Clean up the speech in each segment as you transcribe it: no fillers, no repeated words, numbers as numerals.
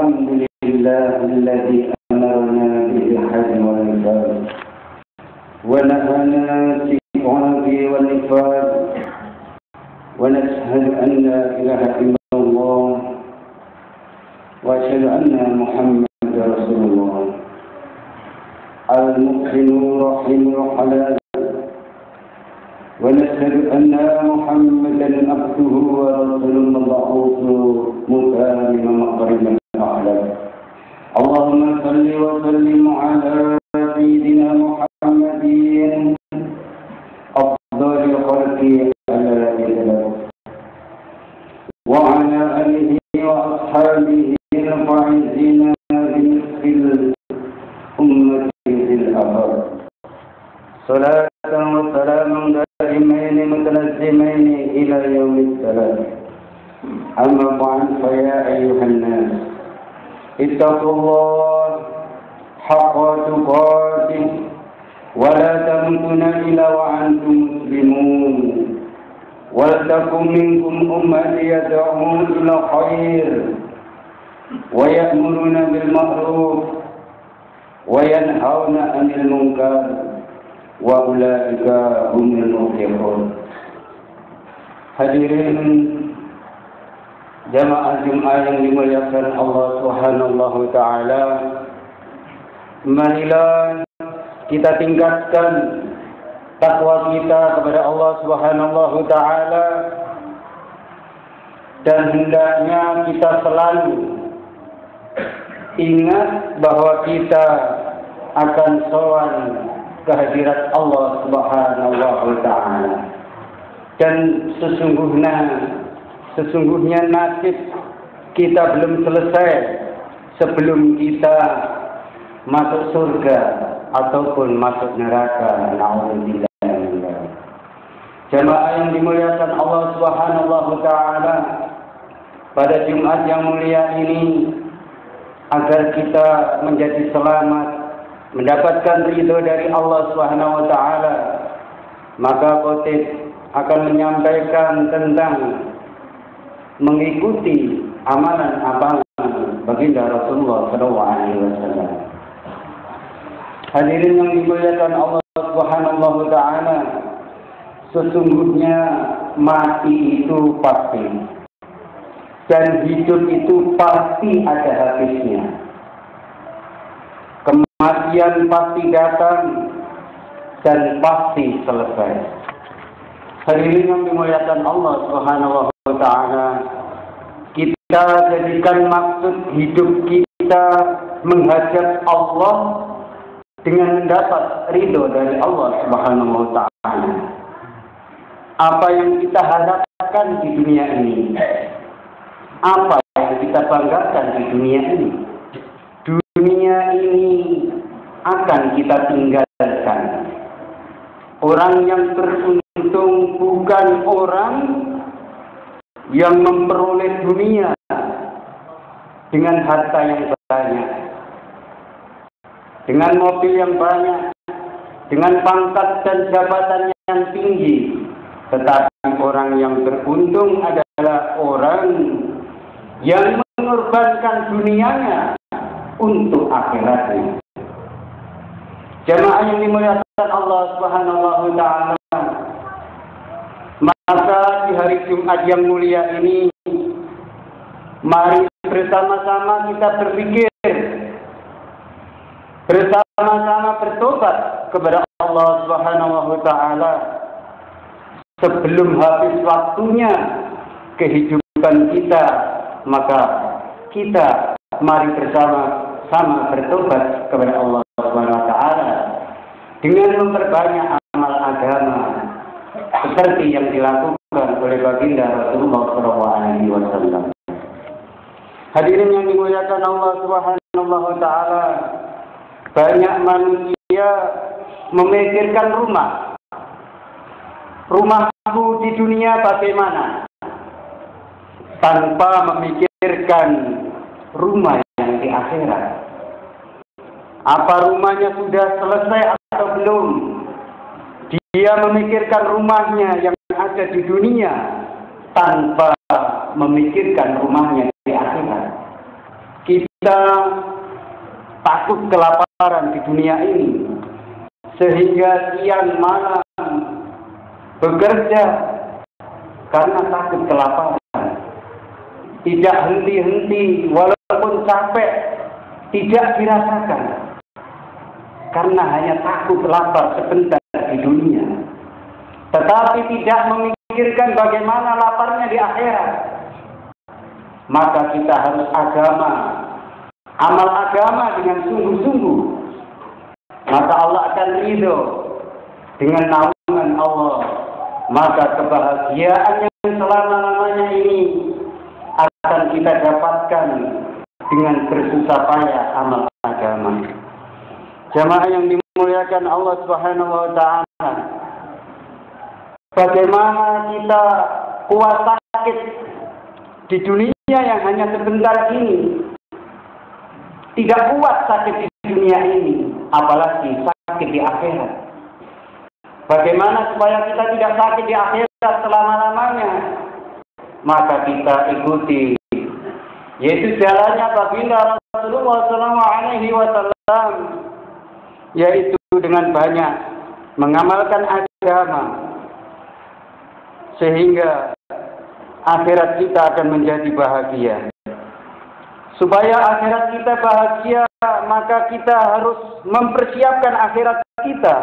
الحمد لله الذي أمرنا بالحج والعباد ونهانا عن الإسراف والإفراد ونشهد أن لا إله إلا الله وأشهد أن محمدا رسول الله المحسن الرحيم الحلال ونشهد أن محمدا عبده ورسوله المبعوث مكارم مقرم الأخلاق اللهم صل وسلم على سيدنا محمد أفضل الخلق على إطلاق وعلى آله وأصحابه الفائزين بنصف الأمة في الأبد صلاة وسلام دائمين متلازمين إلى يوم السلام أما بعد فيا أيها الناس اتقوا الله حق تقاته ولا تموتن إلا وأنتم مسلمون ولتكن منكم أمة يدعون إلى الخير ويأمرون بالمعروف وينهون عن المنكر وأولئك هم المفلحون. Hadirin jamaah Jumat yang dimuliakan Allah Subhanahu wa taala, marilah kita tingkatkan takwa kita kepada Allah Subhanahu wa taala dan hendaknya kita selalu ingat bahwa kita akan sowan kehadirat Allah Subhanahu wa taala. Dan sesungguhnya nasib kita belum selesai sebelum kita masuk surga ataupun masuk neraka. Nauzubillah. Jamaah yang dimuliakan Allah Subhanahu wa taala, pada Jumat yang mulia ini, agar kita menjadi selamat, mendapatkan ridho dari Allah Subhanahu wa taala, maka khotib akan menyampaikan tentang mengikuti amalan-amalan baginda Rasulullah SAW. Hadirin yang dimuliakan Allah Subhanahu wa taala, sesungguhnya mati itu pasti dan hidup itu pasti ada habisnya. Kematian pasti datang dan pasti selesai. Hadirin yang dimuliakan Allah Subhanahu wa taala, kita jadikan maksud hidup kita menghadap Allah dengan mendapat ridho dari Allah Subhanahu wa taala. Apa yang kita harapkan di dunia ini? Apa yang kita banggakan di dunia ini? Dunia ini akan kita tinggalkan. Orang yang beruntung bukan orang yang memperoleh dunia dengan harta yang banyak, dengan mobil yang banyak, dengan pangkat dan jabatan yang tinggi. Tetapi orang yang beruntung adalah orang yang mengorbankan dunianya untuk akhiratnya. Jamaah yang dimuliakan Allah Subhanahu wa taala, maka di hari Jumat yang mulia ini, mari bersama-sama kita berpikir, bersama-sama bertobat kepada Allah Subhanahu wa taala sebelum habis waktunya kehidupan kita. Maka kita mari bersama-sama bertobat kepada Allah Subhanahu wa taala dengan memperbanyak amal agama seperti yang dilakukan oleh baginda Rasulullah SAW. Hadirin yang dimuliakan Allah Subhanahu wa taala, banyak manusia memikirkan rumah. Rumahku di dunia bagaimana? Tanpa memikirkan rumah yang di akhirat. Apa rumahnya sudah selesai atau belum? Dia memikirkan rumahnya yang ada di dunia tanpa memikirkan rumahnya di akhirat. kita takut kelaparan di dunia ini, sehingga siang malam bekerja karena takut kelaparan, tidak henti-henti walaupun capek tidak dirasakan, karena hanya takut lapar sebentar di dunia, tetapi tidak memikirkan bagaimana laparnya di akhirat. Maka kita harus amal agama dengan sungguh-sungguh, maka Allah akan ridho dengan naungan Allah. Maka kebahagiaan yang selama-lamanya ini akan kita dapatkan dengan bersusah payah amal agama. Jamaah yang dimuliakan Allah Subhanahu wa taala, bagaimana kita kuat sakit di dunia yang hanya sebentar ini, tidak kuat sakit di dunia ini, apalagi sakit di akhirat. Bagaimana supaya kita tidak sakit di akhirat selama-lamanya? Maka kita ikuti, yaitu jalannya baginda Rasulullah SAW, yaitu dengan banyak mengamalkan agama, sehingga akhirat kita akan menjadi bahagia. Supaya akhirat kita bahagia, maka kita harus mempersiapkan akhirat kita.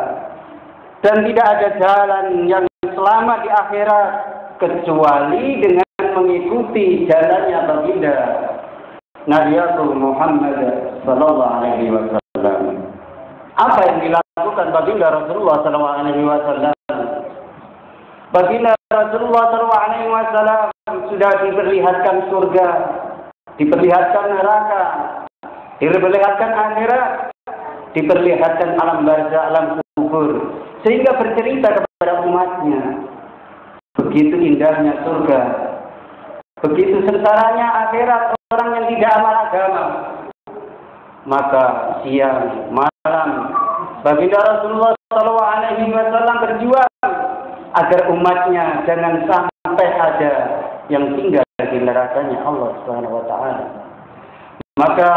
Dan tidak ada jalan yang selamat di akhirat kecuali dengan mengikuti jalannya baginda Nabi Muhammad sallallahu alaihi wasallam. Apa yang dilakukan baginda Rasulullah sallallahu alaihi wasallam? Baginda Rasulullah sallallahu alaihi wasallam sudah diperlihatkan surga, diperlihatkan neraka, diperlihatkan akhirat, diperlihatkan alam barzakh, alam kubur, sehingga bercerita kepada umatnya, begitu indahnya surga, begitu sentaranya akhirat orang yang tidak amal agama. Maka siang malam baginda Rasulullah SAW berjuang agar umatnya jangan sampai ada yang tinggal di nerakanya Allah Subhanahu wa taala. Maka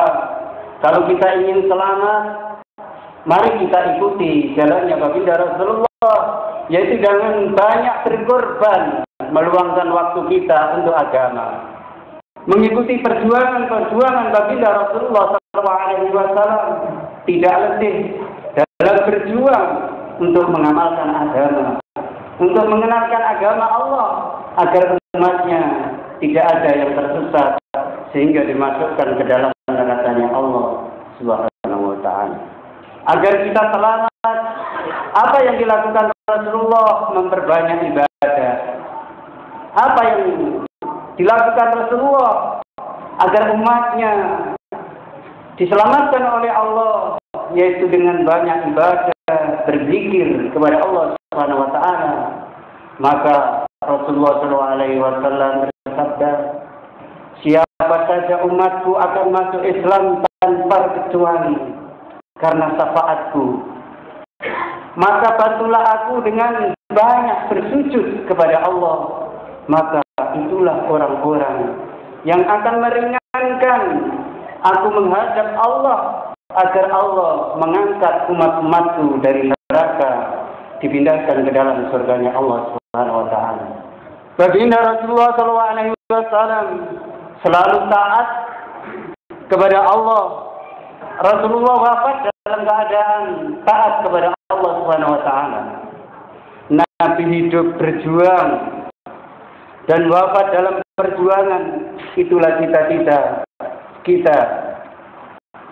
kalau kita ingin selamat, mari kita ikuti jalannya baginda Rasulullah, yaitu dengan banyak berkorban, meluangkan waktu kita untuk agama, mengikuti perjuangan baginda Rasulullah SAW, tidak letih dalam berjuang untuk mengamalkan agama, untuk mengenalkan agama Allah, agar umatnya tidak ada yang tersesat sehingga dimasukkan ke dalam nerakanya Allah Subhanahu wa taala. Agar kita selamat, apa yang dilakukan Rasulullah? Memperbanyak ibadah. Apa yang dilakukan Rasulullah agar umatnya diselamatkan oleh Allah, yaitu dengan banyak ibadah, berzikir kepada Allah Subhanahu wa taala. Maka Rasulullah SAW bersabda, siapa saja umatku akan masuk Islam tanpa kecuali karena syafaatku, maka bantulah aku dengan banyak bersujud kepada Allah. Maka itulah orang-orang yang akan meringankan aku menghadap Allah, agar Allah mengangkat umat-umatku dari neraka, dipindahkan ke dalam surganya Allah Subhanahu wa taala. Baginda Rasulullah SAW selalu taat kepada Allah. Rasulullah wafat dalam keadaan taat kepada Allah Subhanahu wa taala. Nabi hidup berjuang dan wafat dalam perjuangan. Itulah cita-cita kita.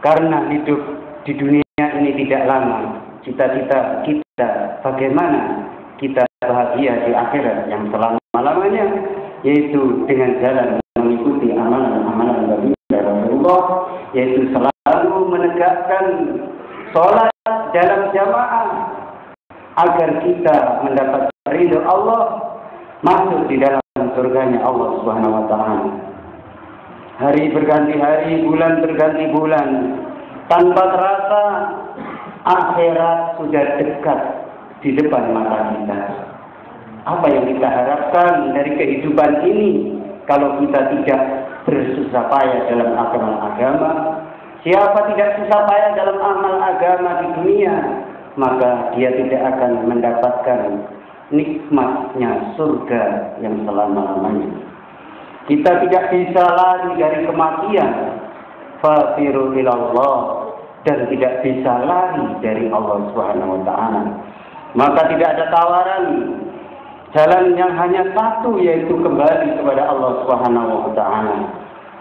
Karena hidup di dunia ini tidak lama, cita-cita kita bagaimana kita bahagia di akhirat yang selama-lamanya, yaitu dengan jalan mengikuti amalan-amalan baginda Rasulullah, yaitu selalu menegakkan sholat dalam jamaah agar kita mendapat ridho Allah, masuk di dalam surganya Allah Subhanahu wa taala. Hari berganti hari, bulan berganti bulan, tanpa terasa akhirat sudah dekat di depan mata kita. Apa yang kita harapkan dari kehidupan ini kalau kita tidak bersusah payah dalam agama? Siapa tidak susah payah dalam amal agama di dunia, maka dia tidak akan mendapatkan nikmatnya surga yang selama-lamanya. Kita tidak bisa lari dari kematian, fafiru ilallah, dan tidak bisa lari dari Allah Subhanahu wa taala. Maka tidak ada tawaran, jalan yang hanya satu, yaitu kembali kepada Allah Subhanahu wa taala,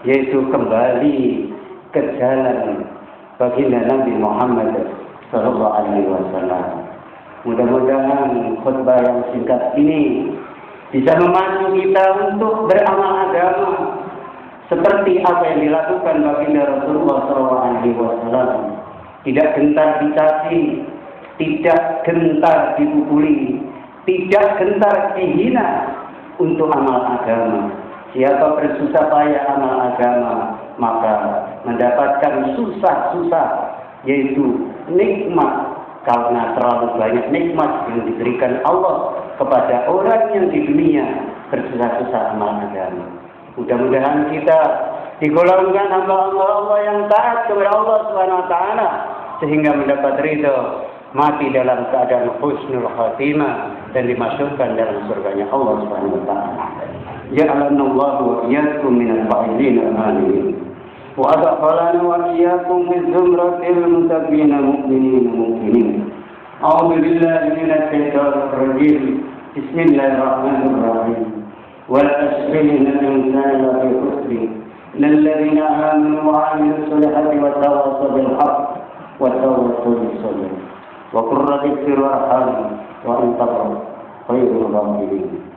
yaitu kembali ke jalan baginda Nabi Muhammad sallallahu alaihi wasallam. Mudah-mudahan khutbah yang singkat ini bisa memacu kita untuk beramal agama seperti apa yang dilakukan baginda Rasulullah sallallahu alaihi wasallam. Tidak gentar dicaci, tidak gentar dipukuli, tidak gentar dihina untuk amal agama. Siapa bersusah payah amal agama, maka mendapatkan susah-susah, yaitu nikmat, karena terlalu banyak nikmat yang diberikan Allah kepada orang yang di dunia bersusah-susah amal agama. Mudah-mudahan kita digolongkan hamba-hamba Allah yang taat kepada Allah Subhanahu wa taala sehingga mendapat ridha, mati dalam keadaan husnul khatimah dan dimasukkan dalam surganya Allah Subhanahu wa taala. Ja'alanallahu wa iyyakum minal fa'ilin al-aminin. Wa adkhalana wa iyyakum fi zumratil muttaqin mu'minin. A'udzu billahi minasy syaithanir rajim. Bismillahirrahmanirrahim. Wal asri innal insana lafi khusr. Lilladzina amanu wa 'amilus solihati wa tawassaw bil haqq wa tawassaw bis sabr. Wa qur rabbi ighfir warham wa anta khairur rahimin.